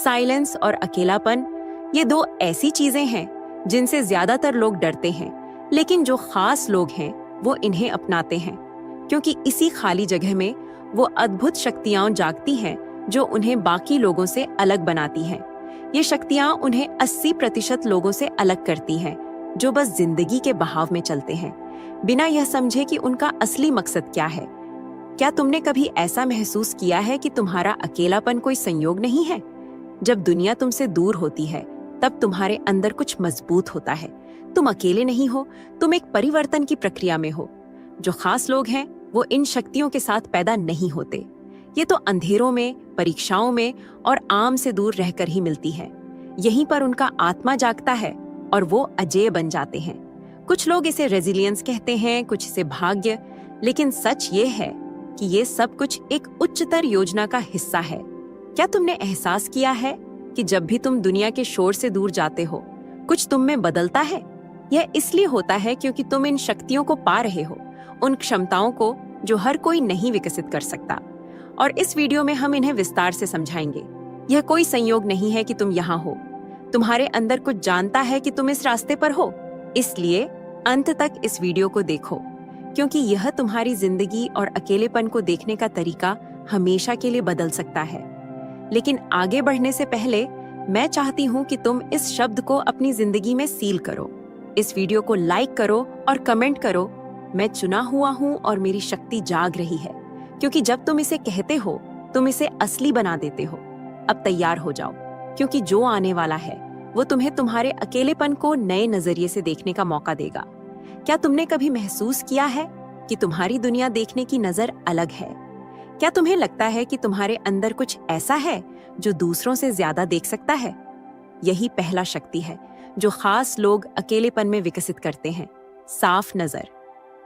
Silence और अकेलापन, ये दो ऐसी चीजें हैं जिनसे ज्यादातर लोग डरते हैं, लेकिन जो खास लोग हैं वो इन्हें अपनाते हैं, क्योंकि इसी खाली जगह में वो अद्भुत शक्तियां जागती हैं जो उन्हें बाकी लोगों से अलग बनाती हैं। ये शक्तियां उन्हें 80% लोगों से अलग करती हैं, जो बस जिंदगी के बहाव में चलते हैं, बिना यह समझे कि उनका असली मकसद क्या है। क्या तुमने कभी ऐसा महसूस किया है कि तुम्हारा अकेलापन कोई संयोग नहीं है? जब दुनिया तुमसे दूर होती है, तब तुम्हारे अंदर कुछ मजबूत होता है। तुम अकेले नहीं हो, तुम एक परिवर्तन की प्रक्रिया में हो। जो खास लोग हैं, वो इन शक्तियों के साथ पैदा नहीं होते। ये तो अंधेरों में, परीक्षाओं में और आम से दूर रहकर ही मिलती है। यहीं पर उनका आत्मा जागता है और वो अजेय बन जाते हैं। कुछ लोग इसे रेजिलियंस कहते हैं, कुछ इसे भाग्य, लेकिन सच ये है कि ये सब कुछ एक उच्चतर योजना का हिस्सा है। क्या तुमने एहसास किया है कि जब भी तुम दुनिया के शोर से दूर जाते हो, कुछ तुम में बदलता है? यह इसलिए होता है क्योंकि तुम इन शक्तियों को पा रहे हो, उन क्षमताओं को जो हर कोई नहीं विकसित कर सकता। और इस वीडियो में हम इन्हें विस्तार से समझाएंगे। यह कोई संयोग नहीं है कि तुम यहाँ हो। तुम्हारे अंदर कुछ जानता है कि तुम इस रास्ते पर हो। इसलिए अंत तक इस वीडियो को देखो, क्योंकि यह तुम्हारी जिंदगी और अकेलेपन को देखने का तरीका हमेशा के लिए बदल सकता है। लेकिन आगे बढ़ने से पहले मैं चाहती हूँ कि तुम इस शब्द को अपनी जिंदगी में सील करो। इस वीडियो को लाइक करो और कमेंट करो, मैं चुना हुआ हूँ और मेरी शक्ति जाग रही है। क्योंकि जब तुम इसे कहते हो, तुम इसे असली बना देते हो। अब तैयार हो जाओ, क्योंकि जो आने वाला है वो तुम्हें तुम्हारे अकेलेपन को नए नजरिए से देखने का मौका देगा। क्या तुमने कभी महसूस किया है कि तुम्हारी दुनिया देखने की नजर अलग है? क्या तुम्हें लगता है कि तुम्हारे अंदर कुछ ऐसा है जो दूसरों से ज्यादा देख सकता है? यही पहला शक्ति है जो खास लोग अकेलेपन में विकसित करते हैं, साफ नजर।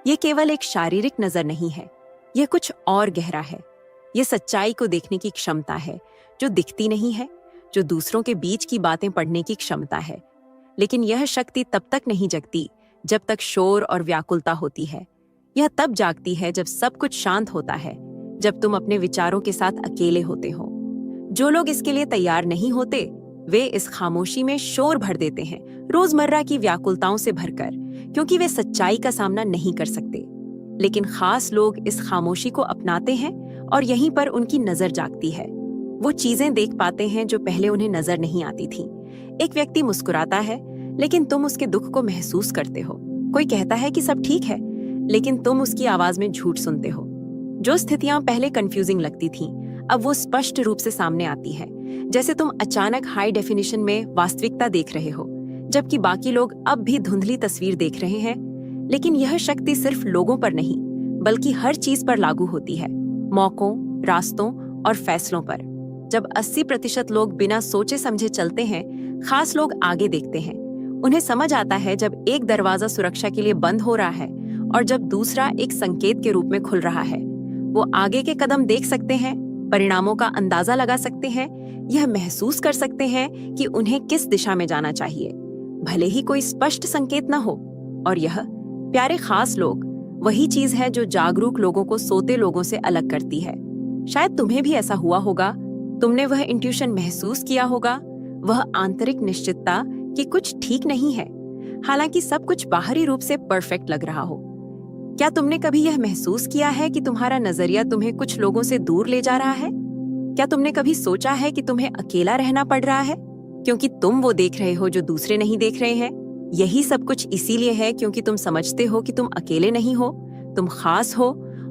ये केवल एक शारीरिक नजर नहीं है, यह कुछ और गहरा है। यह सच्चाई को देखने की क्षमता है जो दिखती नहीं है, जो दूसरों के बीच की बातें पढ़ने की क्षमता है। लेकिन यह शक्ति तब तक नहीं जगती जब तक शोर और व्याकुलता होती है। यह तब जागती है जब सब कुछ शांत होता है, जब तुम अपने विचारों के साथ अकेले होते हो। जो लोग इसके लिए तैयार नहीं होते, वे इस खामोशी में शोर भर देते हैं, रोजमर्रा की व्याकुलताओं से भरकर, क्योंकि वे सच्चाई का सामना नहीं कर सकते। लेकिन खास लोग इस खामोशी को अपनाते हैं और यहीं पर उनकी नजर जागती है। वो चीजें देख पाते हैं जो पहले उन्हें नजर नहीं आती थी। एक व्यक्ति मुस्कुराता है, लेकिन तुम उसके दुख को महसूस करते हो। कोई कहता है कि सब ठीक है, लेकिन तुम उसकी आवाज में झूठ सुनते हो। जो स्थितियां पहले कंफ्यूजिंग लगती थीं, अब वो स्पष्ट रूप से सामने आती है, जैसे तुम अचानक हाई डेफिनेशन में वास्तविकता देख रहे हो, जबकि बाकी लोग अब भी धुंधली तस्वीर देख रहे हैं। लेकिन यह शक्ति सिर्फ लोगों पर नहीं, बल्कि हर चीज पर लागू होती है, मौकों, रास्तों और फैसलों पर। जब 80% लोग बिना सोचे समझे चलते हैं, खास लोग आगे देखते हैं। उन्हें समझ आता है जब एक दरवाजा सुरक्षा के लिए बंद हो रहा है और जब दूसरा एक संकेत के रूप में खुल रहा है। वो आगे के कदम देख सकते हैं, परिणामों का अंदाजा लगा सकते हैं, यह महसूस कर सकते हैं कि उन्हें किस दिशा में जाना चाहिए, भले ही कोई स्पष्ट संकेत न हो। और यह, प्यारे खास लोग, वही चीज है जो जागरूक लोगों को सोते लोगों से अलग करती है। शायद तुम्हें भी ऐसा हुआ होगा। तुमने वह इंट्यूशन महसूस किया होगा, वह आंतरिक निश्चितता कि कुछ ठीक नहीं है, हालांकि सब कुछ बाहरी रूप से परफेक्ट लग रहा हो। क्या तुमने कभी यह महसूस किया है कि तुम्हारा नजरिया तुम्हें कुछ लोगों से दूर ले जा रहा है? क्या तुमने कभी सोचा है कि तुम्हें अकेला रहना पड़ रहा है, क्योंकि तुम वो देख रहे हो जो दूसरे नहीं देख रहे हैं? यही सब कुछ इसीलिए है क्योंकि तुम समझते हो कि तुम अकेले नहीं हो, तुम खास हो,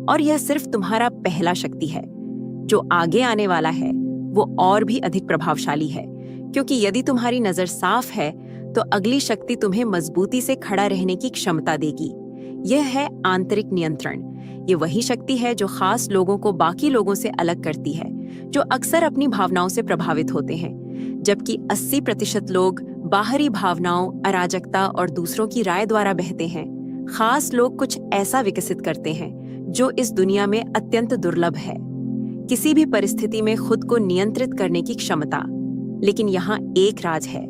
और यह सिर्फ तुम्हारा पहला शक्ति है। जो आगे आने वाला है वो और भी अधिक प्रभावशाली है, क्योंकि यदि तुम्हारी नजर साफ है तो अगली शक्ति तुम्हें मजबूती से खड़ा रहने की क्षमता देगी। यह है आंतरिक नियंत्रण। ये वही शक्ति है जो खास लोगों को बाकी लोगों से अलग करती है, जो अक्सर अपनी भावनाओं से प्रभावित होते हैं, जबकि 80% लोग बाहरी भावनाओं, अराजकता और दूसरों की राय द्वारा बहते हैं। खास लोग कुछ ऐसा विकसित करते हैं जो इस दुनिया में अत्यंत दुर्लभ है, किसी भी परिस्थिति में खुद को नियंत्रित करने की क्षमता। लेकिन यहाँ एक राज है,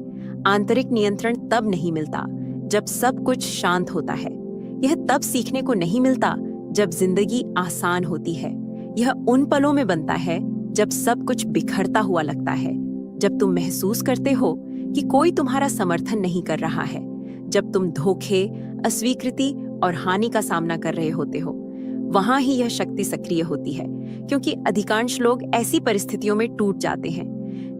आंतरिक नियंत्रण तब नहीं मिलता जब सब कुछ शांत होता है। यह तब सीखने को नहीं मिलता जब जिंदगी आसान होती है। यह उन पलों में बनता है जब सब कुछ बिखरता हुआ लगता है, जब तुम महसूस करते हो कि कोई तुम्हारा समर्थन नहीं कर रहा है, जब तुम धोखे, अस्वीकृति और हानि का सामना कर रहे होते हो, वहां ही यह शक्ति सक्रिय होती है। क्योंकि अधिकांश लोग ऐसी परिस्थितियों में टूट जाते हैं,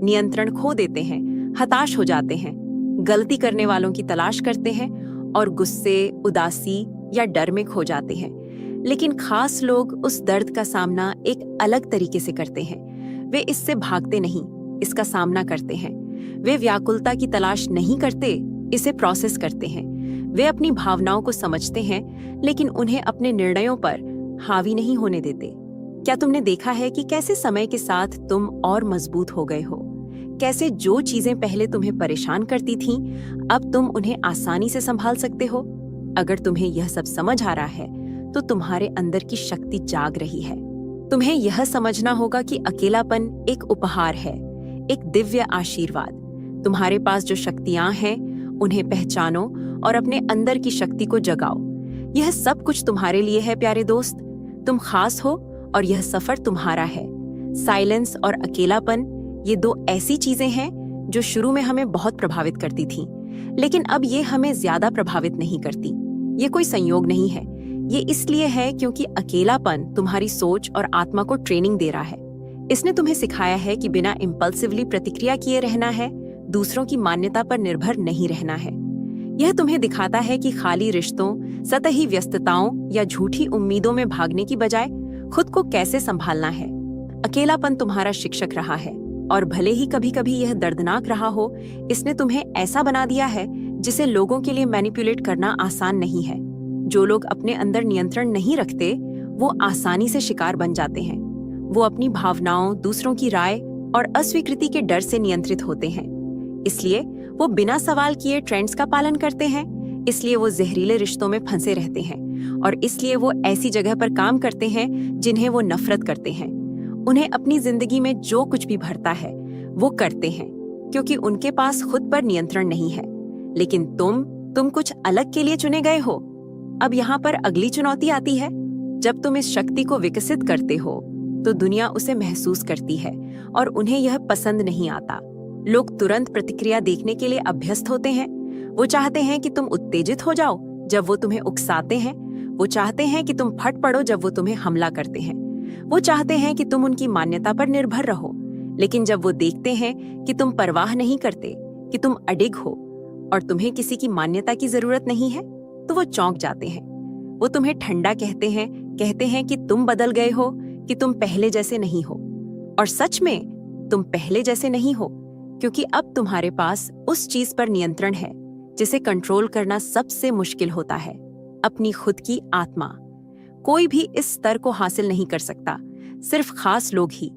नियंत्रण खो देते हैं, हताश हो जाते हैं, गलती करने वालों की तलाश करते हैं और गुस्से, उदासी या डर में खो जाते हैं। लेकिन खास लोग उस दर्द का सामना एक अलग तरीके से करते हैं। वे इससे भागते नहीं, इसका सामना करते हैं। वे व्याकुलता की तलाश नहीं करते, इसे प्रोसेस करते हैं। वे अपनी भावनाओं को समझते हैं, लेकिन उन्हें अपने निर्णयों पर हावी नहीं होने देते। क्या तुमने देखा है कि कैसे समय के साथ तुम और मजबूत हो गए हो? कैसे जो चीजें पहले तुम्हें परेशान करती थीं, अब तुम उन्हें आसानी से संभाल सकते हो? अगर तुम्हें यह सब समझ आ रहा है, तो तुम्हारे अंदर की शक्ति जाग रही है। तुम्हें यह समझना होगा कि अकेलापन एक उपहार है, एक दिव्य आशीर्वाद। तुम्हारे पास जो शक्तियां हैं, उन्हें पहचानो और अपने अंदर की शक्ति को जगाओ। यह सब कुछ तुम्हारे लिए है प्यारे दोस्त। तुम खास हो और यह सफर तुम्हारा है। साइलेंस और अकेलापन, ये दो ऐसी चीजें हैं जो शुरू में हमें बहुत प्रभावित करती थीं, लेकिन अब ये हमें ज्यादा प्रभावित नहीं करती। ये कोई संयोग नहीं है, ये इसलिए है क्योंकि अकेलापन तुम्हारी सोच और आत्मा को ट्रेनिंग दे रहा है। इसने तुम्हें सिखाया है कि बिना इम्पल्सिवली प्रतिक्रिया किए रहना है, दूसरों की मान्यता पर निर्भर नहीं रहना है। यह तुम्हें दिखाता है कि खाली रिश्तों, सतही व्यस्तताओं या झूठी उम्मीदों में भागने की बजाय खुद को कैसे संभालना है। अकेलापन तुम्हारा शिक्षक रहा है, और भले ही कभी कभी यह दर्दनाक रहा हो, इसने तुम्हें ऐसा बना दिया है जिसे लोगों के लिए मैनिपुलेट करना आसान नहीं है। जो लोग अपने अंदर नियंत्रण नहीं रखते, वो आसानी से शिकार बन जाते हैं। वो अपनी भावनाओं, दूसरों की राय और अस्वीकृति के डर से नियंत्रित होते हैं। इसलिए वो बिना सवाल किए ट्रेंड्स का पालन करते हैं, इसलिए वो जहरीले रिश्तों में फंसे रहते हैं, और इसलिए वो ऐसी जगह पर काम करते हैं जिन्हें वो नफरत करते हैं। उन्हें अपनी जिंदगी में जो कुछ भी भरता है वो करते हैं, क्योंकि उनके पास खुद पर नियंत्रण नहीं है। लेकिन तुम कुछ अलग के लिए चुने गए हो। अब यहाँ पर अगली चुनौती आती है। जब तुम इस शक्ति को विकसित करते हो, तो दुनिया उसे महसूस करती है और उन्हें यह पसंद नहीं आता। लोग तुरंत प्रतिक्रिया देखने के लिए अभ्यस्त होते हैं। वो चाहते हैं कि तुम उत्तेजित हो जाओ जब वो तुम्हें उकसाते हैं। वो चाहते हैं कि तुम फट पड़ो जब वो तुम्हें हमला करते हैं। वो चाहते हैं कि तुम उनकी मान्यता पर निर्भर रहो। लेकिन जब वो देखते हैं कि तुम परवाह नहीं करते, कि तुम अडिग हो और तुम्हें किसी की मान्यता की जरूरत नहीं है, तो वो चौंक जाते हैं। वो तुम्हें ठंडा कहते हैं कि तुम बदल गए हो, कि तुम पहले जैसे नहीं हो। और सच में तुम पहले जैसे नहीं हो, क्योंकि अब तुम्हारे पास उस चीज पर नियंत्रण है जिसे कंट्रोल करना सबसे मुश्किल होता है, अपनी खुद की आत्मा। कोई भी इस स्तर को हासिल नहीं कर सकता, सिर्फ खास लोग ही,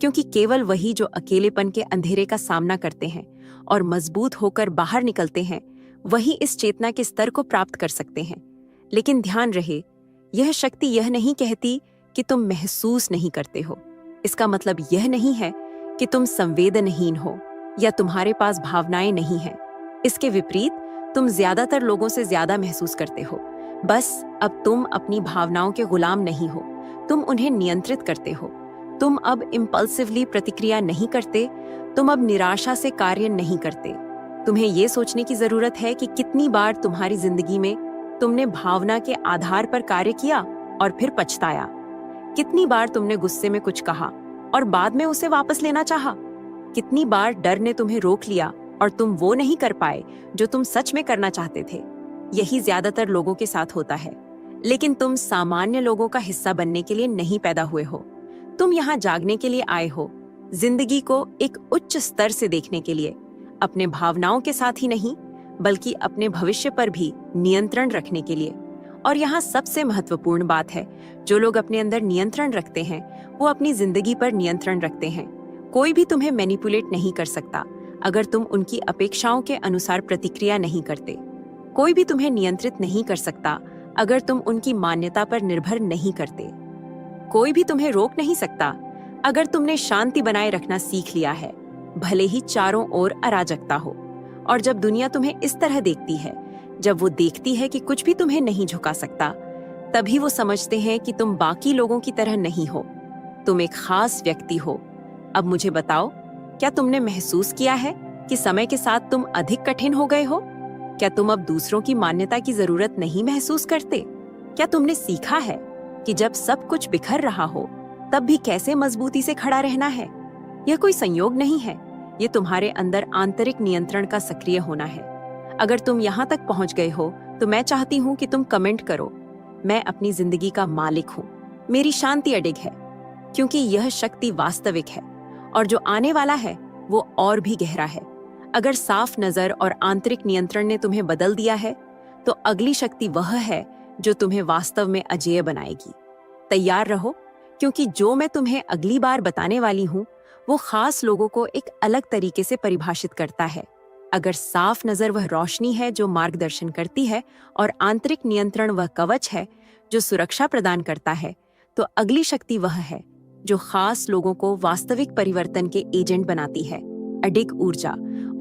क्योंकि केवल वही जो अकेलेपन के अंधेरे का सामना करते हैं और मजबूत होकर बाहर निकलते हैं, वही इस चेतना के स्तर को प्राप्त कर सकते हैं। लेकिन ध्यान रहे, यह शक्ति यह नहीं कहती कि तुम महसूस नहीं करते हो। इसका मतलब यह नहीं है कि तुम संवेदनहीन हो या तुम्हारे पास भावनाएं नहीं हैं। इसके विपरीत, तुम ज्यादातर लोगों से ज्यादा महसूस करते हो। बस अब तुम अपनी भावनाओं के गुलाम नहीं हो, तुम उन्हें नियंत्रित करते हो। तुम अब इम्पल्सिवली प्रतिक्रिया नहीं करते, तुम अब निराशा से कार्य नहीं करते। तुम्हें ये सोचने की जरूरत है कि कितनी बार तुम्हारी जिंदगी में तुमने भावना के आधार पर कार्य किया और फिर पछताया। कितनी बार तुमने गुस्से में कुछ कहा और बाद में उसे वापस लेना चाहा। कितनी बार डर ने तुम्हें रोक लिया और तुम वो नहीं कर पाए जो तुम सच में करना चाहते थे। यही ज्यादातर लोगों के साथ होता है। लेकिन तुम सामान्य लोगों का हिस्सा बनने के लिए नहीं पैदा हुए हो। तुम यहाँ जागने के लिए आए हो, जिंदगी को एक उच्च स्तर से देखने के लिए, अपने भावनाओं के साथ ही नहीं बल्कि अपने भविष्य पर भी नियंत्रण रखने के लिए। और यहाँ सबसे महत्वपूर्ण बात है, जो लोग अपने अंदर नियंत्रण रखते हैं वो अपनी जिंदगी पर नियंत्रण रखते हैं। कोई भी तुम्हें मैनिपुलेट नहीं कर सकता अगर तुम उनकी अपेक्षाओं के अनुसार प्रतिक्रिया नहीं करते। कोई भी तुम्हें नियंत्रित नहीं कर सकता अगर तुम उनकी मान्यता पर निर्भर नहीं करते। कोई भी तुम्हें रोक नहीं सकता अगर तुमने शांति बनाए रखना सीख लिया है, भले ही चारों ओर अराजकता हो। और जब दुनिया तुम्हें इस तरह देखती है, जब वो देखती है कि कुछ भी तुम्हें नहीं झुका सकता, तभी वो समझते हैं कि तुम बाकी लोगों की तरह नहीं हो, तुम एक खास व्यक्ति हो। अब मुझे बताओ, क्या तुमने महसूस किया है कि समय के साथ तुम अधिक कठिन हो गए हो? क्या तुम अब दूसरों की मान्यता की जरूरत नहीं महसूस करते? क्या तुमने सीखा है कि जब सब कुछ बिखर रहा हो तब भी कैसे मजबूती से खड़ा रहना है? यह कोई संयोग नहीं है, ये तुम्हारे अंदर आंतरिक नियंत्रण का सक्रिय होना है। अगर तुम यहाँ तक पहुँच गए हो तो मैं चाहती हूँ कि तुम कमेंट करो, मैं अपनी जिंदगी का मालिक हूँ, मेरी शांति अडिग है, क्योंकि यह शक्ति वास्तविक है और जो आने वाला है वो और भी गहरा है। अगर साफ नजर और आंतरिक नियंत्रण ने तुम्हें बदल दिया है तो अगली शक्ति वह है जो तुम्हें वास्तव में अजेय बनाएगी। तैयार रहो, क्योंकि जो मैं तुम्हें अगली बार बताने वाली हूँ वो खास लोगों को एक अलग तरीके से परिभाषित करता है। अगर साफ नजर वह रोशनी है जो मार्गदर्शन करती है और आंतरिक नियंत्रण वह कवच है जो सुरक्षा प्रदान करता है, तो अगली शक्ति वह है जो खास लोगों को वास्तविक परिवर्तन के एजेंट बनाती है, अडिग ऊर्जा।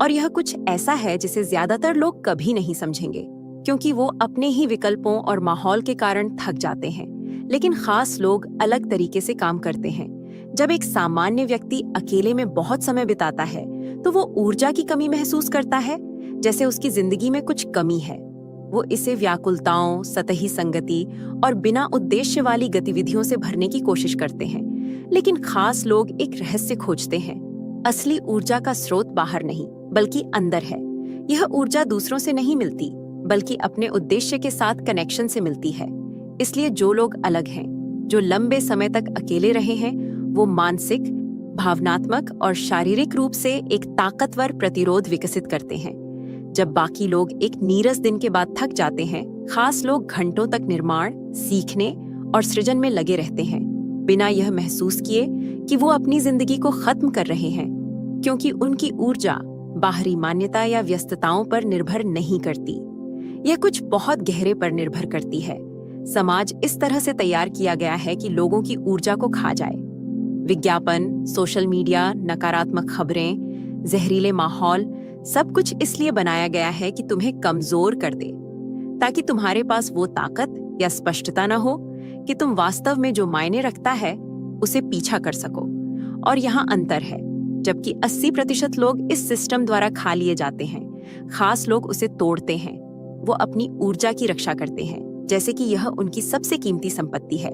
और यह कुछ ऐसा है जिसे ज्यादातर लोग कभी नहीं समझेंगे, क्योंकि वो अपने ही विकल्पों और माहौल के कारण थक जाते हैं। लेकिन खास लोग अलग तरीके से काम करते हैं। जब एक सामान्य व्यक्ति अकेले में बहुत समय बिताता है तो वो ऊर्जा की कमी महसूस करता है, जैसे उसकी जिंदगी में कुछ कमी है। वो इसे व्याकुलताओं, सतही संगति और बिना उद्देश्य वाली गतिविधियों से भरने की कोशिश करते हैं। लेकिन खास लोग एक रहस्य खोजते हैं। असली ऊर्जा का स्रोत बाहर नहीं बल्कि अंदर है। यह ऊर्जा दूसरों से नहीं मिलती बल्कि अपने उद्देश्य के साथ कनेक्शन से मिलती है। इसलिए जो लोग अलग हैं, जो लंबे समय तक अकेले रहे हैं, वो मानसिक, भावनात्मक और शारीरिक रूप से एक ताकतवर प्रतिरोध विकसित करते हैं। जब बाकी लोग एक नीरस दिन के बाद थक जाते हैं, खास लोग घंटों तक निर्माण, सीखने और सृजन में लगे रहते हैं, बिना यह महसूस किए कि वो अपनी जिंदगी को खत्म कर रहे हैं, क्योंकि उनकी ऊर्जा बाहरी मान्यता या व्यस्तताओं पर निर्भर नहीं करती। यह कुछ बहुत गहरे पर निर्भर करती है। समाज इस तरह से तैयार किया गया है कि लोगों की ऊर्जा को खा जाए। विज्ञापन, सोशल मीडिया, नकारात्मक खबरें, जहरीले माहौल, सब कुछ इसलिए बनाया गया है कि तुम्हें कमजोर कर दे, ताकि तुम्हारे पास वो ताकत या स्पष्टता न हो कि तुम वास्तव में जो मायने रखता है उसे पीछा कर सको। और यहाँ अंतर है, जबकि 80% लोग इस सिस्टम द्वारा खा लिए जाते हैं, खास लोग उसे तोड़ते हैं। वो अपनी ऊर्जा की रक्षा करते हैं जैसे कि यह उनकी सबसे कीमती संपत्ति है।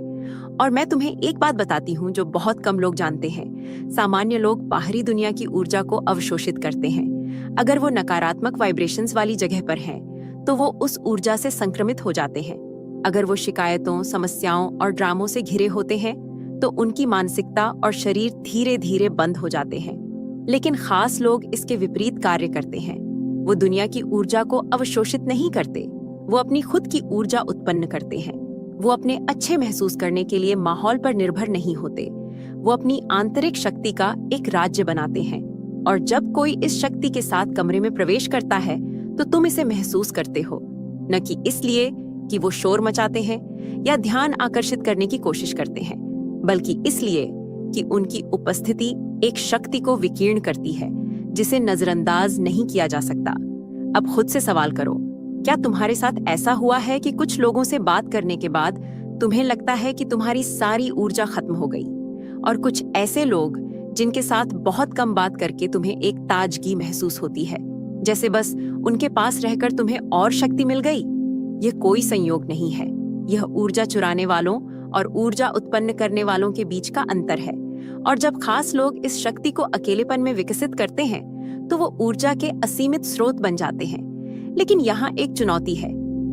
और मैं तुम्हें एक बात बताती हूँ जो बहुत कम लोग जानते हैं। सामान्य लोग बाहरी दुनिया की ऊर्जा को अवशोषित करते हैं। अगर वो नकारात्मक वाइब्रेशंस वाली जगह पर हैं, तो वो उस ऊर्जा से संक्रमित हो जाते हैं। अगर वो शिकायतों, समस्याओं और ड्रामों से घिरे होते हैं, तो उनकी मानसिकता और शरीर धीरे धीरे बंद हो जाते हैं। लेकिन खास लोग इसके विपरीत कार्य करते हैं। वो दुनिया की ऊर्जा को अवशोषित नहीं करते, वो अपनी खुद की ऊर्जा उत्पन्न करते हैं। वो अपने अच्छे महसूस करने के लिए माहौल पर निर्भर नहीं होते। वो अपनी आंतरिक शक्ति का एक राज्य बनाते हैं। और जब कोई इस शक्ति के साथ कमरे में प्रवेश करता है तो तुम इसे महसूस करते हो, न कि इसलिए कि वो शोर मचाते हैं या ध्यान आकर्षित करने की कोशिश करते हैं, बल्कि इसलिए कि उनकी उपस्थिति एक शक्ति को विकीर्ण करती है जिसे नजरअंदाज नहीं किया जा सकता। अब खुद से सवाल करो, क्या तुम्हारे साथ ऐसा हुआ है कि कुछ लोगों से बात करने के बाद तुम्हें लगता है कि तुम्हारी सारी ऊर्जा खत्म हो गई, और कुछ ऐसे लोग जिनके साथ बहुत कम बात करके तुम्हें एक ताजगी महसूस होती है, जैसे बस उनके पास रहकर तुम्हें और शक्ति मिल गई? यह कोई संयोग नहीं है, यह ऊर्जा चुराने वालों और ऊर्जा उत्पन्न करने वालों के बीच का अंतर है। और जब खास लोग इस शक्ति को अकेलेपन में विकसित करते हैं तो वो ऊर्जा के असीमित स्रोत बन जाते हैं। लेकिन यहाँ एक चुनौती है।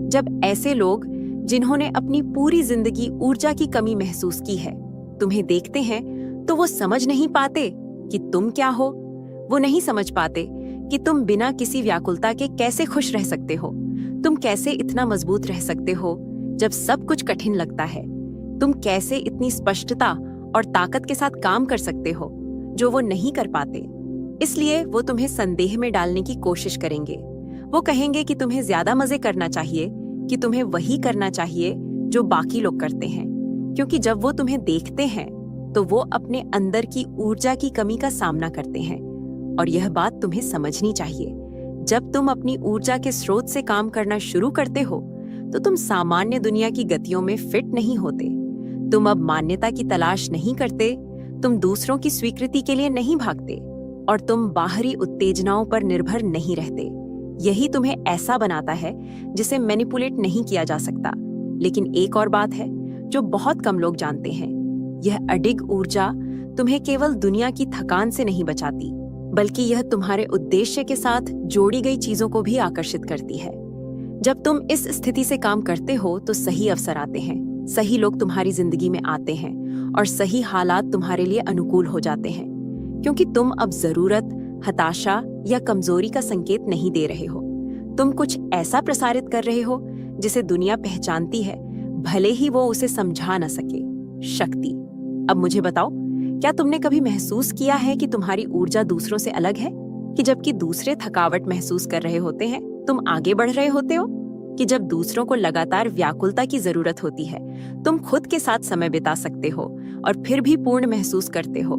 जब ऐसे लोग जिन्होंने अपनी पूरी जिंदगी ऊर्जा की कमी महसूस की है तुम्हें देखते हैं, तो वो समझ नहीं पाते कि तुम क्या हो। वो नहीं समझ पाते कि तुम बिना किसी व्याकुलता के कैसे खुश रह सकते हो, तुम कैसे इतना मजबूत रह सकते हो जब सब कुछ कठिन लगता है, तुम कैसे इतनी स्पष्टता और ताकत के साथ काम कर सकते हो जो वो नहीं कर पाते। इसलिए वो तुम्हें संदेह में डालने की कोशिश करेंगे। वो कहेंगे कि तुम्हें ज्यादा मजे करना चाहिए, कि तुम्हें वही करना चाहिए जो बाकी लोग करते हैं, क्योंकि जब वो तुम्हें देखते हैं तो वो अपने अंदर की ऊर्जा की कमी का सामना करते हैं। और यह बात तुम्हें समझनी चाहिए, जब तुम अपनी ऊर्जा के स्रोत से काम करना शुरू करते हो तो तुम सामान्य दुनिया की गतियों में फिट नहीं होते। तुम अब मान्यता की तलाश नहीं करते, तुम दूसरों की स्वीकृति के लिए नहीं भागते, और तुम बाहरी उत्तेजनाओं पर निर्भर नहीं रहते। यही तुम्हें ऐसा बनाता है जिसे मैनिपुलेट नहीं किया जा सकता। लेकिन एक और बात है जो बहुत कम लोग जानते हैं, यह अडिग ऊर्जा तुम्हें केवल दुनिया की थकान से नहीं बचाती, बल्कि यह तुम्हारे उद्देश्य के साथ जोड़ी गई चीजों को भी आकर्षित करती है। जब तुम इस स्थिति से काम करते हो तो सही अवसर आते हैं, सही लोग तुम्हारी जिंदगी में आते हैं और सही हालात तुम्हारे लिए अनुकूल हो जाते हैं, क्योंकि तुम अब जरूरत, हताशा या कमजोरी का संकेत नहीं दे रहे हो। तुम कुछ ऐसा प्रसारित कर रहे हो जिसे दुनिया पहचानती है, भले ही वो उसे समझा न सके। शक्ति। अब मुझे बताओ, क्या तुमने कभी महसूस किया है कि तुम्हारी ऊर्जा दूसरों से अलग है? कि जबकि दूसरे थकावट महसूस कर रहे होते हैं, तुम आगे बढ़ रहे होते हो? कि जब दूसरों को लगातार व्याकुलता की जरूरत होती है, तुम खुद के साथ समय बिता सकते हो और फिर भी पूर्ण महसूस करते हो?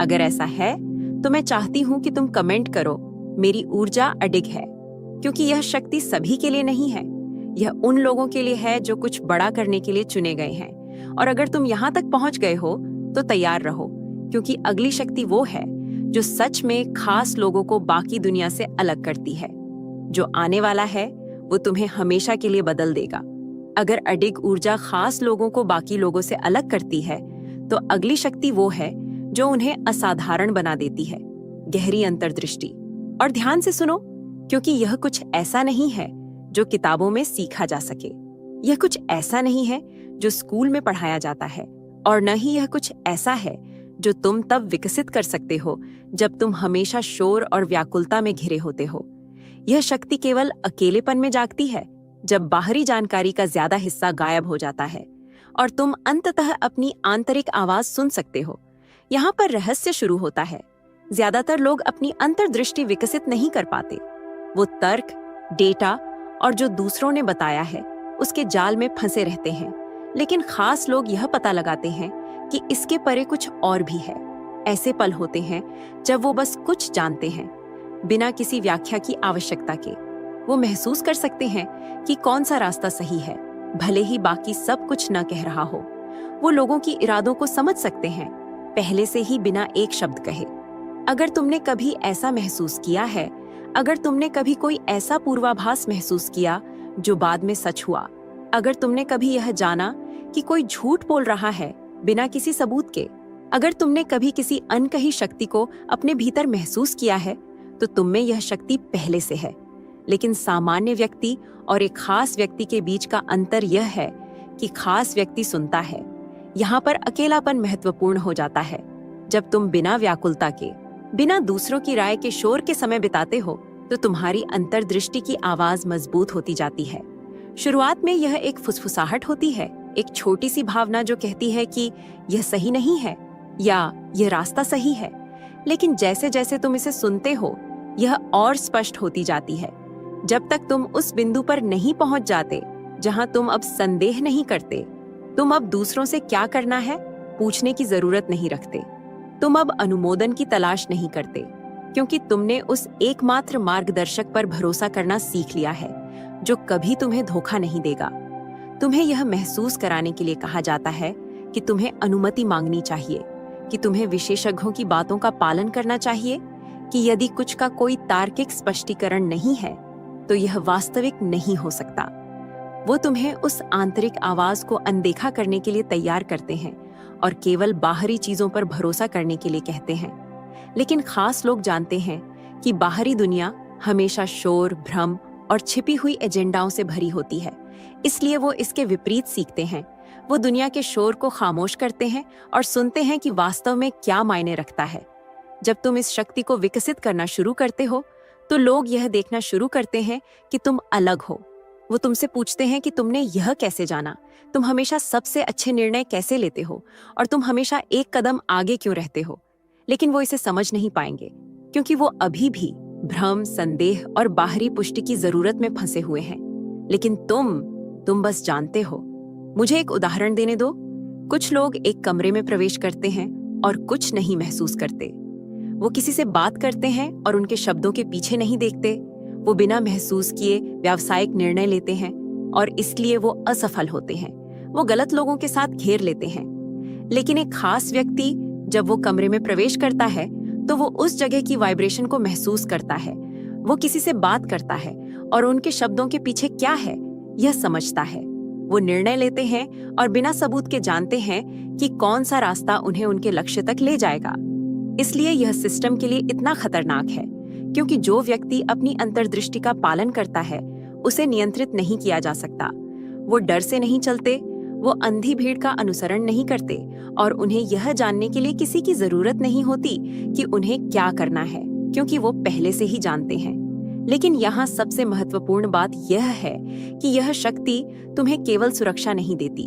अगर ऐसा है तो मैं चाहती हूँ कि तुम कमेंट करो, मेरी ऊर्जा अडिग है, क्योंकि यह शक्ति सभी के लिए नहीं है। यह उन लोगों के लिए है जो कुछ बड़ा करने के लिए चुने गए हैं। और अगर तुम यहाँ तक पहुंच गए हो तो तैयार रहो, क्योंकि अगली शक्ति वो है जो सच में खास लोगों को बाकी दुनिया से अलग करती है। जो आने वाला है वो तुम्हें हमेशा के लिए बदल देगा। अगर अडिग ऊर्जा खास लोगों को बाकी लोगों से अलग करती है, तो अगली शक्ति वो है जो उन्हें असाधारण बना देती है। गहरी अंतर्दृष्टि। और ध्यान से सुनो, क्योंकि यह कुछ ऐसा नहीं है जो किताबों में सीखा जा सके। यह कुछ ऐसा नहीं है जो स्कूल में पढ़ाया जाता है, और न ही यह कुछ ऐसा है जो तुम तब विकसित कर सकते हो जब तुम हमेशा शोर और व्याकुलता में घिरे होते हो। यह शक्ति केवल अकेलेपन में जागती है, जब बाहरी जानकारी का ज्यादा हिस्सा गायब हो जाता है और तुम अंततः अपनी आंतरिक आवाज सुन सकते हो। यहाँ पर रहस्य शुरू होता है। ज्यादातर लोग अपनी अंतर्दृष्टि विकसित नहीं कर पाते। वो तर्क, डेटा और जो दूसरों ने बताया है उसके जाल में फंसे रहते हैं। लेकिन खास लोग यह पता लगाते हैं कि इसके परे कुछ और भी है। ऐसे पल होते हैं जब वो बस कुछ जानते हैं, बिना किसी व्याख्या की आवश्यकता के। वो महसूस कर सकते हैं कि कौन सा रास्ता सही है, भले ही बाकी सब कुछ न कह रहा हो। वो लोगों की इरादों को समझ सकते हैं, पहले से ही बिना एक शब्द कहे। अगर तुमने कभी ऐसा महसूस किया है, अगर तुमने कभी कोई ऐसा पूर्वाभास महसूस किया जो बाद में सच हुआ, अगर तुमने कभी यह जाना कि कोई झूठ बोल रहा है बिना किसी सबूत के, अगर तुमने कभी किसी अनकही शक्ति को अपने भीतर महसूस किया है, तो तुम में यह शक्ति पहले से है। लेकिन सामान्य व्यक्ति और एक खास व्यक्ति के बीच का अंतर यह है कि खास व्यक्ति सुनता है। यहाँ पर अकेलापन महत्वपूर्ण हो जाता है। जब तुम बिना व्याकुलता के, बिना दूसरों की राय के शोर के समय बिताते हो, तो तुम्हारी अंतर्दृष्टि की आवाज मजबूत होती जाती है। शुरुआत में यह एक फुसफुसाहट होती है, एक छोटी सी भावना जो कहती है कि यह सही नहीं है या यह रास्ता सही है। लेकिन जैसे जैसे तुम इसे सुनते हो, यह और स्पष्ट होती जाती है, जब तक तुम उस बिंदु पर नहीं पहुंच जाते जहां तुम अब संदेह नहीं करते। तुम अब दूसरों से क्या करना है पूछने की जरूरत नहीं रखते। तुम अब अनुमोदन की तलाश नहीं करते, क्योंकि तुमने उस एकमात्र मार्गदर्शक पर भरोसा करना सीख लिया है जो कभी तुम्हें धोखा नहीं देगा। तुम्हें यह महसूस कराने के लिए कहा जाता है कि तुम्हें अनुमति मांगनी चाहिए, कि तुम्हें विशेषज्ञों की बातों का पालन करना चाहिए, कि यदि कुछ का कोई तार्किक स्पष्टीकरण नहीं है तो यह वास्तविक नहीं हो सकता। वो तुम्हें उस आंतरिक आवाज को अनदेखा करने के लिए तैयार करते हैं और केवल बाहरी चीजों पर भरोसा करने के लिए कहते हैं। लेकिन खास लोग जानते हैं कि बाहरी दुनिया हमेशा शोर, भ्रम और छिपी हुई एजेंडाओं से भरी होती है, इसलिए वो इसके विपरीत सीखते हैं। वो दुनिया के शोर को खामोश करते हैं और सुनते हैं कि वास्तव में क्या मायने रखता है। जब तुम इस शक्ति को विकसित करना शुरू करते हो, तो लोग यह देखना शुरू करते हैं कि तुम अलग हो। वो तुमसे पूछते हैं कि तुमने यह कैसे जाना, तुम हमेशा सबसे अच्छे निर्णय कैसे लेते हो, और तुम हमेशा एक कदम आगे क्यों रहते हो। लेकिन वो इसे समझ नहीं पाएंगे, क्योंकि वो अभी भी भ्रम, संदेह और बाहरी पुष्टि की जरूरत में फंसे हुए हैं। लेकिन तुम बस जानते हो। मुझे एक उदाहरण देने दो। कुछ लोग एक कमरे में प्रवेश करते हैं और कुछ नहीं महसूस करते। वो किसी से बात करते हैं और उनके शब्दों के पीछे नहीं देखते। वो बिना महसूस किए व्यावसायिक निर्णय लेते हैं और इसलिए वो असफल होते हैं। वो गलत लोगों के साथ घेर लेते हैं। लेकिन एक खास व्यक्ति जब वो कमरे में प्रवेश करता है तो वो उस जगह की वाइब्रेशन को महसूस करता है, वो किसी से बात करता है और उनके शब्दों के पीछे क्या है यह समझता है। वो निर्णय लेते हैं और बिना सबूत के जानते हैं कि कौन सा रास्ता उन्हें उनके लक्ष्य तक ले जाएगा। इसलिए यह सिस्टम के लिए इतना खतरनाक है, क्योंकि जो व्यक्ति अपनी अंतर्दृष्टि का पालन करता है उसे नियंत्रित नहीं किया जा सकता। वो डर से नहीं चलते, वो अंधी भीड़ का अनुसरण नहीं करते और उन्हें यह जानने के लिए किसी की जरूरत नहीं होती कि उन्हें क्या करना है, क्योंकि वो पहले से ही जानते हैं। लेकिन यहाँ सबसे महत्वपूर्ण बात यह है कि यह शक्ति तुम्हें केवल सुरक्षा नहीं देती,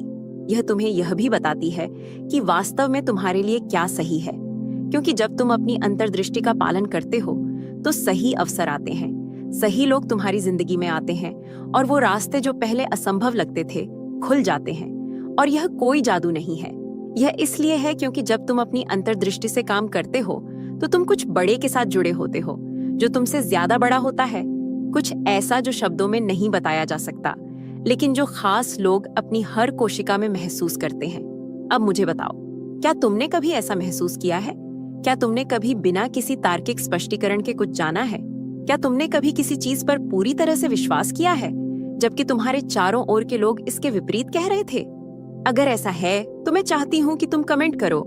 यह तुम्हें यह भी बताती है कि वास्तव में तुम्हारे लिए क्या सही है। क्योंकि जब तुम अपनी अंतर्दृष्टि का पालन करते हो तो सही अवसर आते हैं, सही लोग तुम्हारी जिंदगी में आते हैं और वो रास्ते जो पहले असंभव लगते थे खुल जाते हैं। और यह कोई जादू नहीं है, यह इसलिए है क्योंकि जब तुम अपनी अंतर्दृष्टि से काम करते हो तो तुम कुछ बड़े के साथ जुड़े होते हो, जो तुमसे ज्यादा बड़ा होता है, कुछ ऐसा जो शब्दों में नहीं बताया जा सकता, लेकिन जो खास लोग अपनी हर कोशिका में महसूस करते हैं। अब मुझे बताओ, क्या तुमने कभी ऐसा महसूस किया है? क्या तुमने कभी बिना किसी तार्किक स्पष्टीकरण के कुछ जाना है? क्या तुमने कभी किसी चीज पर पूरी तरह से विश्वास किया है जबकि तुम्हारे चारों ओर के लोग इसके विपरीत कह रहे थे? अगर ऐसा है तो मैं चाहती हूँ कि तुम कमेंट करो,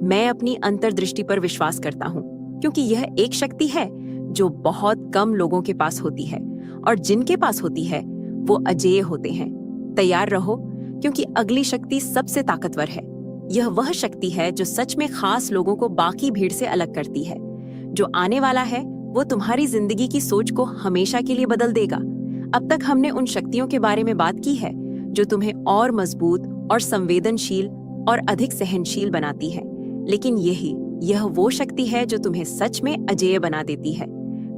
मैं अपनी अंतर्दृष्टि पर विश्वास करता हूँ, क्योंकि यह एक शक्ति है जो बहुत कम लोगों के पास होती है, और जिनके पास होती है वो अजेय होते हैं। तैयार रहो, क्योंकि अगली शक्ति सबसे ताकतवर है। यह वह शक्ति है जो सच में खास लोगों को बाकी भीड़ से अलग करती है। जो आने वाला है वो तुम्हारी जिंदगी की सोच को हमेशा के लिए बदल देगा। अब तक हमने उन शक्तियों के बारे में बात की है जो तुम्हें और मजबूत और संवेदनशील और अधिक सहनशील बनाती है, लेकिन यह वो शक्ति है जो तुम्हें सच में अजेय बना देती है।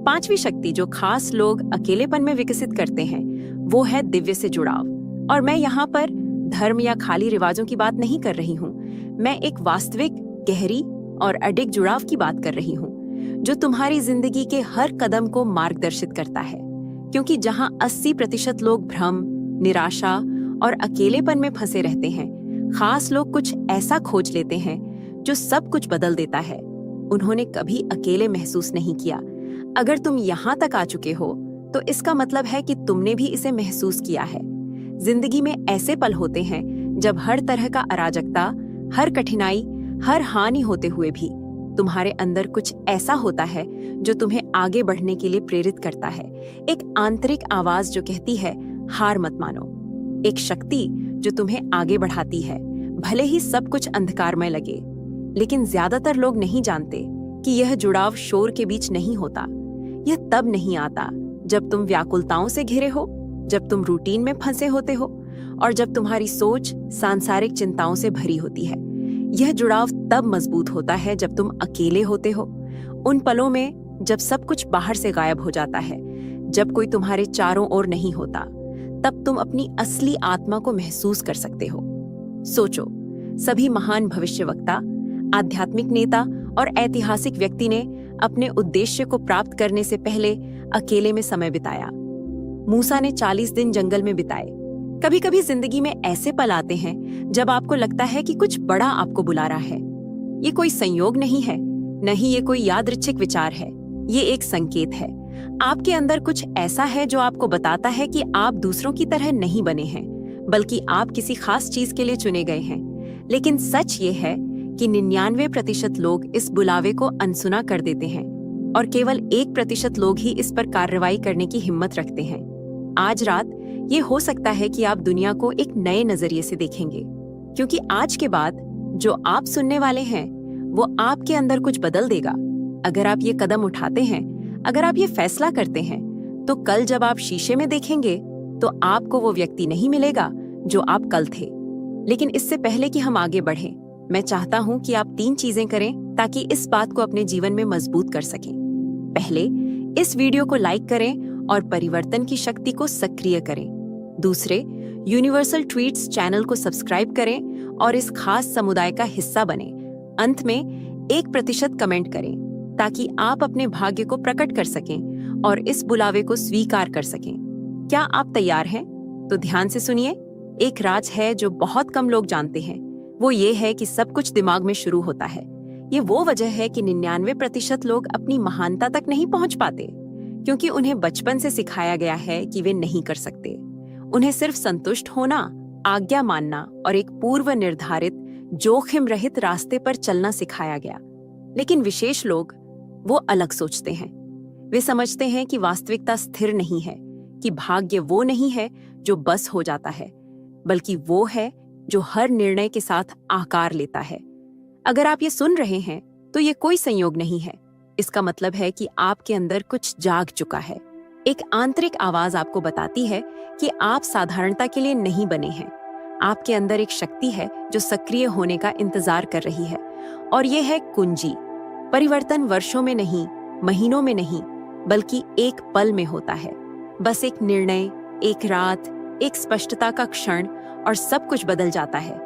पांचवी शक्ति जो खास लोग अकेलेपन में विकसित करते हैं वो है दिव्य से जुड़ाव। और मैं यहाँ पर धर्म या खाली रिवाजों की बात नहीं कर रही हूँ, मैं एक वास्तविक, गहरी और अडिग जुड़ाव की बात कर रही हूँ, जो तुम्हारी जिंदगी के हर कदम को मार्गदर्शित करता है। क्योंकि जहाँ 80% लोग भ्रम, निराशा और अकेलेपन में फंसे रहते हैं, खास लोग कुछ ऐसा खोज लेते हैं जो सब कुछ बदल देता है। उन्होंने कभी अकेले महसूस नहीं किया। अगर तुम यहाँ तक आ चुके हो तो इसका मतलब है कि तुमने भी इसे महसूस किया है। जिंदगी में ऐसे पल होते हैं जब हर तरह का अराजकता, हर कठिनाई, हर हानि होते हुए भी तुम्हारे अंदर कुछ ऐसा होता है जो तुम्हें आगे बढ़ने के लिए प्रेरित करता है। एक आंतरिक आवाज जो कहती है, हार मत मानो। एक शक्ति जो तुम्हें आगे बढ़ाती है, भले ही सब कुछ अंधकारमय लगे। लेकिन ज्यादातर लोग नहीं जानते कि यह जुड़ाव शोर के बीच नहीं होता। यह तब नहीं आता जब तुम व्याकुलताओं से घिरे हो, जब तुम रूटीन में फंसे होते हो और जब तुम्हारी सोच सांसारिक चिंताओं से भरी होती है। यह जुड़ाव तब मजबूत होता है जब तुम अकेले होते हो, उन पलों में जब सब कुछ बाहर से गायब हो जाता है, जब कोई तुम्हारे चारों ओर नहीं होता। तब तुम अपनी असली आत्मा को महसूस कर सकते हो। सोचो, सभी महान भविष्यवक्ता, आध्यात्मिक नेता और ऐतिहासिक व्यक्ति ने अपने उद्देश्य को प्राप्त करने से पहले अकेले में समय बिताया। मूसा ने 40 दिन जंगल में बिताए। कभी कभी जिंदगी में ऐसे पल आते हैं जब आपको लगता है कि कुछ बड़ा आपको बुला रहा है। ये कोई संयोग नहीं है, नहीं ये कोई यादृच्छिक विचार है, ये एक संकेत है। आपके अंदर कुछ ऐसा है जो आपको बताता है कि आप दूसरों की तरह नहीं बने हैं, बल्कि आप किसी खास चीज के लिए चुने गए हैं। लेकिन सच ये है कि 99% लोग इस बुलावे को अनसुना कर देते हैं और केवल 1% लोग ही इस पर कार्रवाई करने की हिम्मत रखते हैं। आज रात ये हो सकता है कि आप दुनिया को एक नए नजरिए से देखेंगे, क्योंकि आज के बाद जो आप सुनने वाले हैं वो आपके अंदर कुछ बदल देगा। अगर आप ये कदम उठाते हैं, अगर आप ये फैसला करते हैं, तो कल जब आप शीशे में देखेंगे तो आपको वो व्यक्ति नहीं मिलेगा जो आप कल थे। लेकिन इससे पहले कि हम आगे बढ़ें, मैं चाहता हूं कि आप 3 चीजें करें ताकि इस बात को अपने जीवन में मजबूत कर सकें। पहले, इस वीडियो को लाइक करें और परिवर्तन की शक्ति को सक्रिय करें। दूसरे, यूनिवर्सल ट्वीट्स चैनल को सब्सक्राइब करें और इस खास समुदाय का हिस्सा बनें। अंत में 1% कमेंट करें ताकि आप अपने भाग्य को प्रकट कर सकें और इस बुलावे को स्वीकार कर सकें। क्या आप तैयार हैं? तो ध्यान से सुनिए। एक राज है जो बहुत कम लोग जानते हैं। वो ये है कि सब कुछ दिमाग में शुरू होता है। ये वो वजह है कि 99% लोग अपनी महानता तक नहीं पहुंच पाते, क्योंकि उन्हें बचपन से सिखाया गया है कि वे नहीं कर सकते। उन्हें सिर्फ संतुष्ट होना, आज्ञा मानना और एक पूर्व निर्धारित जोखिम रहित रास्ते पर चलना सिखाया गया। लेकिन विशेष लोग वो अलग सोचते हैं। वे समझते हैं कि वास्तविकता स्थिर नहीं है, कि भाग्य वो नहीं है जो बस हो जाता है, बल्कि वो है जो हर निर्णय के साथ आकार लेता है। अगर आप ये सुन रहे हैं तो ये कोई संयोग नहीं है। इसका मतलब है कि आपके अंदर कुछ जाग चुका है। एक आंतरिक आवाज आपको बताती है कि आप साधारणता के लिए नहीं बने हैं। आपके अंदर एक शक्ति है जो सक्रिय होने का इंतजार कर रही है, और ये है कुंजी। परिवर्तन वर्षों में नहीं, महीनों में नहीं, बल्कि एक पल में होता है। बस एक निर्णय, एक रात, एक स्पष्टता का क्षण, और सब कुछ बदल जाता है।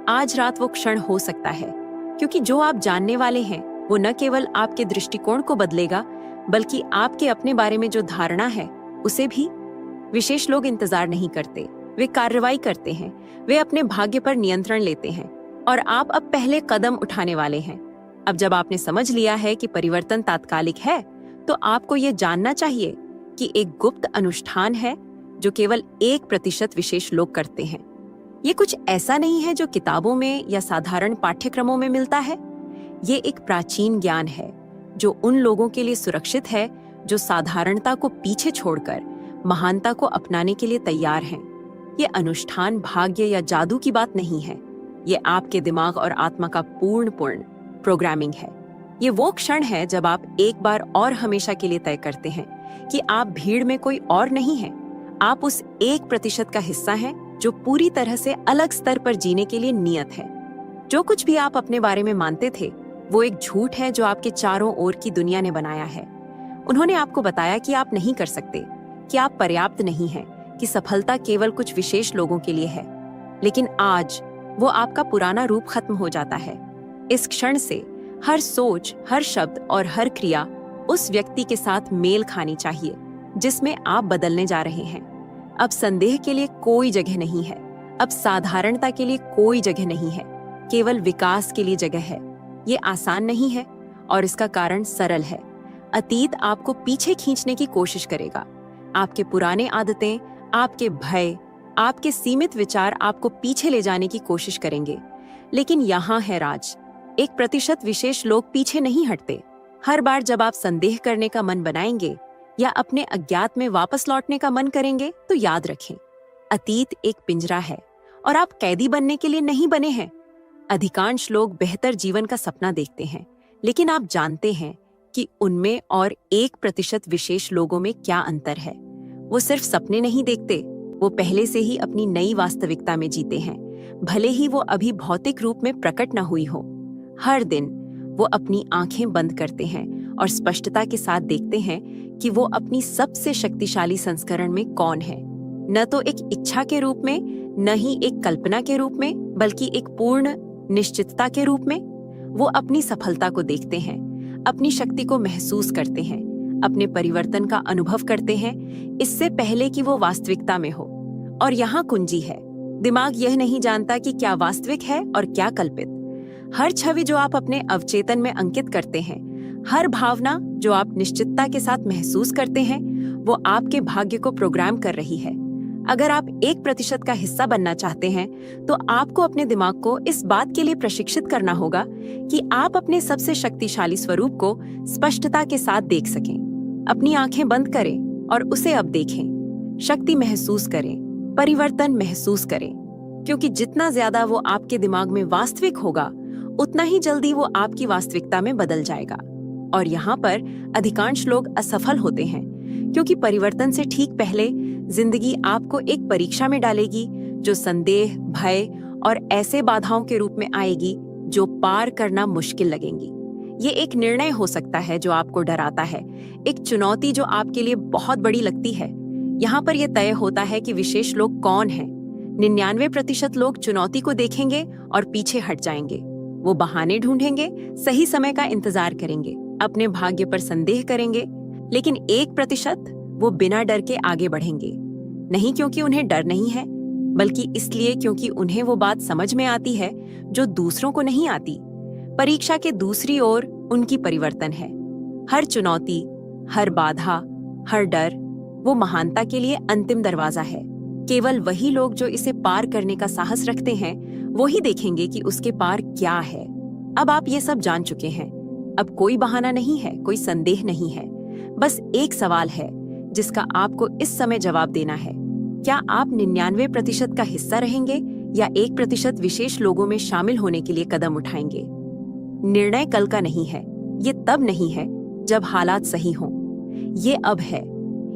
आज रात वो क्षण हो सकता है, क्योंकि जो आप जानने वाले हैं वो न केवल आपके दृष्टिकोण को बदलेगा, बल्कि आपके अपने बारे में जो धारणा है उसे भी। विशेष लोग इंतजार नहीं करते, वे कार्रवाई करते हैं। वे अपने भाग्य पर नियंत्रण लेते हैं, और आप अब पहले कदम उठाने वाले हैं। अब जब आपने समझ लिया है कि परिवर्तन तात्कालिक है, तो आपको ये जानना चाहिए कि एक गुप्त अनुष्ठान है जो केवल 1% विशेष लोग करते हैं। ये कुछ ऐसा नहीं है जो किताबों में या साधारण पाठ्यक्रमों में मिलता है। ये एक प्राचीन ज्ञान है जो उन लोगों के लिए सुरक्षित है जो साधारणता को पीछे छोड़कर महानता को अपनाने के लिए तैयार हैं। ये अनुष्ठान भाग्य या जादू की बात नहीं है। ये आपके दिमाग और आत्मा का पूर्ण प्रोग्रामिंग है। ये वो क्षण है जब आप एक बार और हमेशा के लिए तय करते हैं कि आप भीड़ में कोई और नहीं हैं। आप उस 1% का हिस्सा हैं जो पूरी तरह से अलग स्तर पर जीने के लिए नियत है। जो कुछ भी आप अपने बारे में मानते थे वो एक झूठ है जो आपके चारों ओर की दुनिया ने बनाया है। उन्होंने आपको बताया कि आप नहीं कर सकते, कि आप पर्याप्त नहीं हैं, कि सफलता केवल कुछ विशेष लोगों के लिए है। लेकिन आज वो आपका पुराना रूप खत्म हो जाता है। इस क्षण से हर सोच, हर शब्द और हर क्रिया उस व्यक्ति के साथ मेल खानी चाहिए जिसमें आप बदलने जा रहे हैं। अब संदेह के लिए कोई जगह नहीं है। अब साधारणता के लिए कोई जगह नहीं है। केवल विकास के लिए जगह है। ये आसान नहीं है, और इसका कारण सरल है। अतीत आपको पीछे खींचने की कोशिश करेगा। आपके पुराने आदतें, आपके भय, आपके सीमित विचार आपको पीछे ले जाने की कोशिश करेंगे। लेकिन यहाँ है राज। 1% विशेष लोग पीछे नहीं हटते। हर बार जब आप संदेह करने का मन बनाएंगे या अपने अज्ञात में वापस लौटने का मन करेंगे, तो याद रखें, अतीत एक पिंजरा है और आप कैदी बनने के लिए नहीं बने हैं। अधिकांश लोग बेहतर जीवन का सपना देखते हैं, लेकिन आप जानते हैं कि उनमें और 1% विशेष लोगों में क्या अंतर है। वो सिर्फ सपने नहीं देखते, वो पहले से ही अपनी नई वास्तविकता में जीते हैं, भले ही वो अभी भौतिक रूप में प्रकट न हुई हो। हर दिन वो अपनी आंखें बंद करते हैं और स्पष्टता के साथ देखते हैं कि वो अपनी सबसे शक्तिशाली संस्करण में कौन है। न तो एक इच्छा के रूप में, न ही एक कल्पना के रूप में, बल्कि एक पूर्ण निश्चितता के रूप में। वो अपनी सफलता को देखते हैं, अपनी शक्ति को महसूस करते हैं, अपने परिवर्तन का अनुभव करते हैं, इससे पहले कि वो वास्तविकता में हो। और यहाँ कुंजी है। दिमाग यह नहीं जानता कि क्या वास्तविक है और क्या कल्पित। हर छवि जो आप अपने अवचेतन में अंकित करते हैं, हर भावना जो आप निश्चितता के साथ महसूस करते हैं, वो आपके भाग्य को प्रोग्राम कर रही है। अगर आप 1% का हिस्सा बनना चाहते हैं, तो आपको अपने दिमाग को इस बात के लिए प्रशिक्षित करना होगा कि आप अपने सबसे शक्तिशाली स्वरूप को स्पष्टता के साथ देख सकें। अपनी आंखें बंद करें और उसे अब देखें। शक्ति महसूस करें, परिवर्तन महसूस करें, क्योंकि जितना ज्यादा वो आपके दिमाग में वास्तविक होगा, उतना ही जल्दी वो आपकी वास्तविकता में बदल जाएगा। और यहाँ पर अधिकांश लोग असफल होते हैं, क्योंकि परिवर्तन से ठीक पहले जिंदगी आपको एक परीक्षा में डालेगी जो संदेह, भय और ऐसे बाधाओं के रूप में आएगी जो पार करना मुश्किल लगेंगी। ये एक निर्णय हो सकता है जो आपको डराता है, एक चुनौती जो आपके लिए बहुत बड़ी लगती है। यहाँ पर यह तय होता है कि विशेष लोग कौन हैं। 99% लोग चुनौती को देखेंगे और पीछे हट जाएंगे। वो बहाने ढूंढेंगे, सही समय का इंतजार करेंगे, अपने भाग्य पर संदेह करेंगे। लेकिन 1% वो बिना डर के आगे बढ़ेंगे, नहीं क्योंकि उन्हें डर नहीं है, बल्कि इसलिए क्योंकि उन्हें वो बात समझ में आती है जो दूसरों को नहीं आती। परीक्षा के दूसरी ओर उनकी परिवर्तन है। हर चुनौती, हर बाधा, हर डर वो महानता के लिए अंतिम दरवाजा है। केवल वही लोग जो इसे पार करने का साहस रखते हैं वो ही देखेंगे कि उसके पार क्या है। अब आप ये सब जान चुके हैं। अब कोई बहाना नहीं है, कोई संदेह नहीं है। बस एक सवाल है जिसका आपको इस समय जवाब देना है। क्या आप 99% का हिस्सा रहेंगे या 1% विशेष लोगों में शामिल होने के लिए कदम उठाएंगे? निर्णय कल का नहीं है, ये तब नहीं है जब हालात सही हों। ये अब है।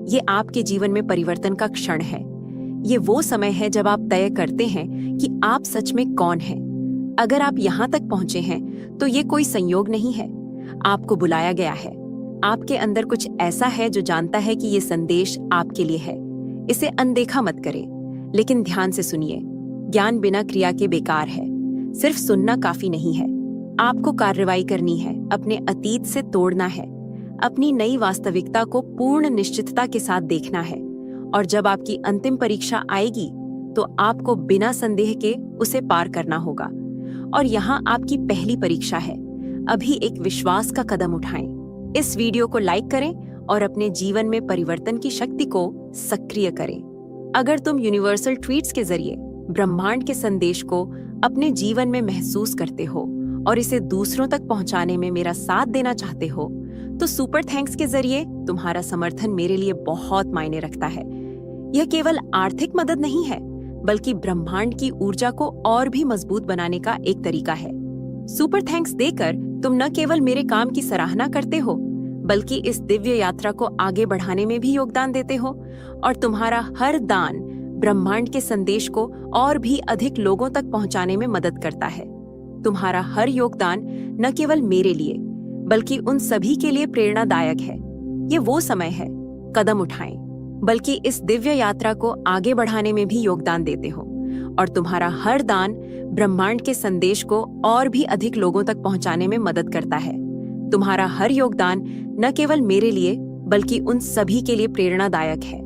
ये आपके जीवन में परिवर्तन का क्षण है। ये वो समय है जब आप तय करते हैं कि आप सच में कौन हैं। अगर आप यहाँ तक पहुंचे हैं तो ये कोई संयोग नहीं है, आपको बुलाया गया है। आपके अंदर कुछ ऐसा है जो जानता है कि ये संदेश आपके लिए है। इसे अनदेखा मत करें, लेकिन ध्यान से सुनिए। ज्ञान बिना क्रिया के बेकार है। सिर्फ सुनना काफी नहीं है, आपको कार्रवाई करनी है, अपने अतीत से तोड़ना है, अपनी नई वास्तविकता को पूर्ण निश्चितता के साथ देखना है। और जब आपकी अंतिम परीक्षा आएगी तो आपको बिना संदेह के उसे पार करना होगा। और यहाँ आपकी पहली परीक्षा है। अभी एक विश्वास का कदम उठाएं। इस वीडियो को लाइक करें और अपने जीवन में परिवर्तन की शक्ति को सक्रिय करें। अगर तुम यूनिवर्सल ट्वीट्स के जरिए ब्रह्मांड के संदेश को अपने जीवन में महसूस करते हो और इसे दूसरों तक पहुंचाने में मेरा साथ देना चाहते हो तो सुपर थैंक्स के जरिए तुम्हारा समर्थन मेरे लिए बहुत मायने रखता है। यह केवल आर्थिक मदद नहीं है, बल्कि ब्रह्मांड की ऊर्जा को और भी मजबूत बनाने का एक तरीका है। सुपर थैंक्स देकर तुम न केवल मेरे काम की सराहना करते हो, बल्कि इस दिव्य यात्रा को आगे बढ़ाने में भी योगदान देते हो। और तुम्हारा हर दान ब्रह्मांड के संदेश को और भी अधिक लोगों तक पहुंचाने में मदद करता है। तुम्हारा हर योगदान न केवल मेरे लिए, बल्कि उन सभी के लिए प्रेरणादायक है। ये वो समय है, कदम उठाएं, बल्कि इस दिव्य यात्रा को आगे बढ़ाने में भी योगदान देते हो। और तुम्हारा हर दान ब्रह्मांड के संदेश को और भी अधिक लोगों तक पहुंचाने में मदद करता है। तुम्हारा हर योगदान न केवल मेरे लिए, बल्कि उन सभी के लिए प्रेरणादायक है।